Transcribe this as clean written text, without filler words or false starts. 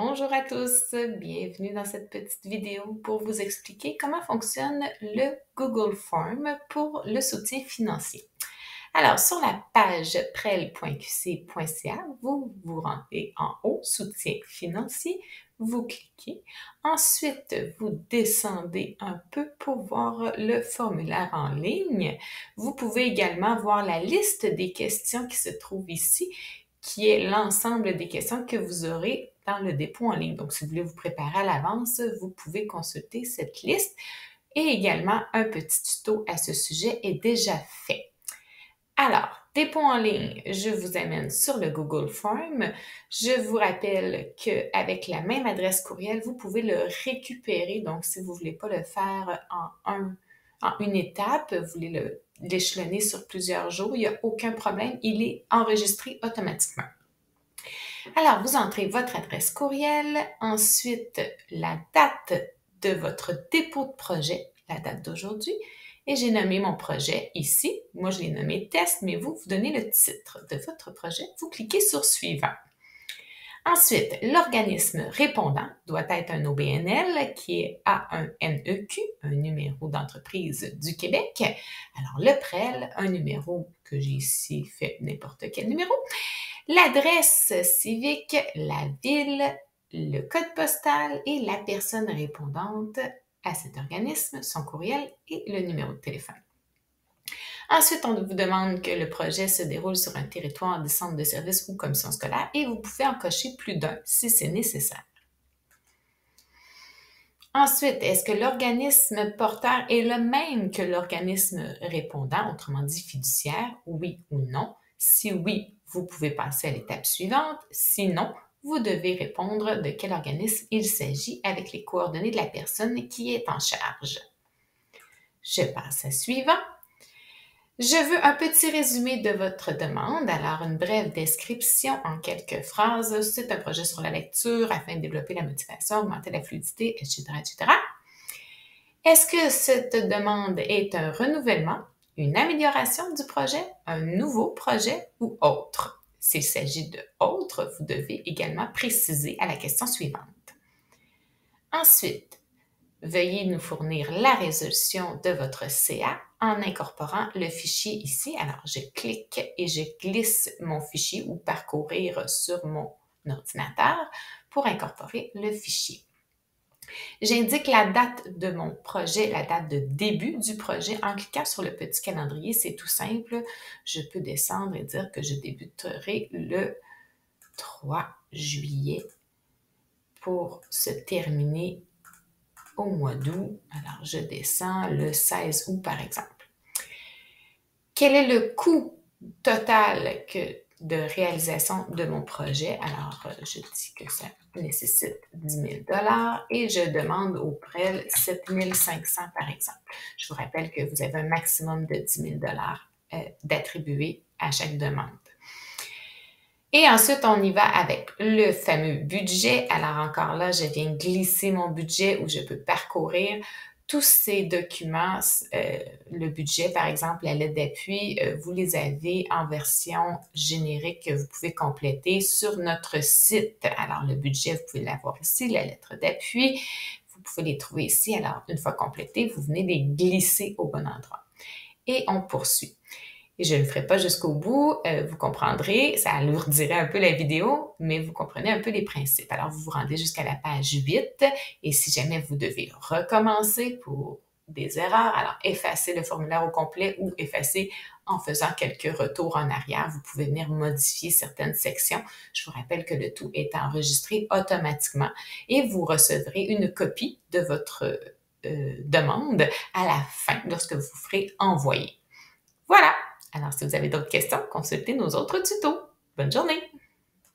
Bonjour à tous, bienvenue dans cette petite vidéo pour vous expliquer comment fonctionne le Google Form pour le soutien financier. Alors, sur la page prel.qc.ca, vous vous rendez en haut, soutien financier, vous cliquez. Ensuite, vous descendez un peu pour voir le formulaire en ligne. Vous pouvez également voir la liste des questions qui se trouve ici, qui est l'ensemble des questions que vous aurez dans le dépôt en ligne. Donc, si vous voulez vous préparer à l'avance, vous pouvez consulter cette liste et également un petit tuto à ce sujet est déjà fait. Alors, dépôt en ligne, je vous amène sur le Google Form. Je vous rappelle qu'avec la même adresse courriel, vous pouvez le récupérer. Donc, si vous ne voulez pas le faire en une étape, vous voulez l'échelonner sur plusieurs jours, il n'y a aucun problème, il est enregistré automatiquement. Alors, vous entrez votre adresse courriel, ensuite la date de votre dépôt de projet, la date d'aujourd'hui, et j'ai nommé mon projet ici. Moi, je l'ai nommé test, mais vous donnez le titre de votre projet. Vous cliquez sur suivant. Ensuite, l'organisme répondant doit être un OBNL qui est A1NEQ, un numéro d'entreprise du Québec. Alors, le PREL, un numéro que j'ai ici fait n'importe quel numéro. L'adresse civique, la ville, le code postal et la personne répondante à cet organisme, son courriel et le numéro de téléphone. Ensuite, on vous demande que le projet se déroule sur un territoire des centres de services ou commissions scolaires et vous pouvez en cocher plus d'un si c'est nécessaire. Ensuite, est-ce que l'organisme porteur est le même que l'organisme répondant, autrement dit fiduciaire, oui ou non? Si oui, vous pouvez passer à l'étape suivante. Sinon, vous devez répondre de quel organisme il s'agit avec les coordonnées de la personne qui est en charge. Je passe à suivant. Je veux un petit résumé de votre demande. Alors, une brève description en quelques phrases. C'est un projet sur la lecture afin de développer la motivation, augmenter la fluidité, etc., etc. Est-ce que cette demande est un renouvellement, une amélioration du projet, un nouveau projet ou autre? S'il s'agit de autre, vous devez également préciser à la question suivante. Ensuite, veuillez nous fournir la résolution de votre CA en incorporant le fichier ici. Alors, je clique et je glisse mon fichier ou parcourir sur mon ordinateur pour incorporer le fichier. J'indique la date de mon projet, la date de début du projet en cliquant sur le petit calendrier. C'est tout simple. Je peux descendre et dire que je débuterai le 3 juillet pour se terminer au mois d'août. Alors, je descends le 16 août, par exemple. Quel est le coût total de réalisation de mon projet? Alors, je dis que ça nécessite 10 000 et je demande au PREL 7 500 par exemple. Je vous rappelle que vous avez un maximum de 10 000 d'attribuer à chaque demande. Et ensuite, on y va avec le fameux budget. Alors encore là, je viens glisser mon budget où je peux parcourir tous ces documents. Le budget, par exemple, la lettre d'appui, vous les avez en version générique que vous pouvez compléter sur notre site. Alors, le budget, vous pouvez l'avoir ici, la lettre d'appui. Vous pouvez les trouver ici. Alors, une fois complétés, vous venez les glisser au bon endroit. Et on poursuit. Et je ne le ferai pas jusqu'au bout, vous comprendrez, ça alourdirait un peu la vidéo, mais vous comprenez un peu les principes. Alors, vous vous rendez jusqu'à la page 8 et si jamais vous devez recommencer pour des erreurs, alors effacez le formulaire au complet ou effacez en faisant quelques retours en arrière. Vous pouvez venir modifier certaines sections. Je vous rappelle que le tout est enregistré automatiquement et vous recevrez une copie de votre demande à la fin lorsque vous ferez envoyer. Voilà! Alors, si vous avez d'autres questions, consultez nos autres tutos. Bonne journée!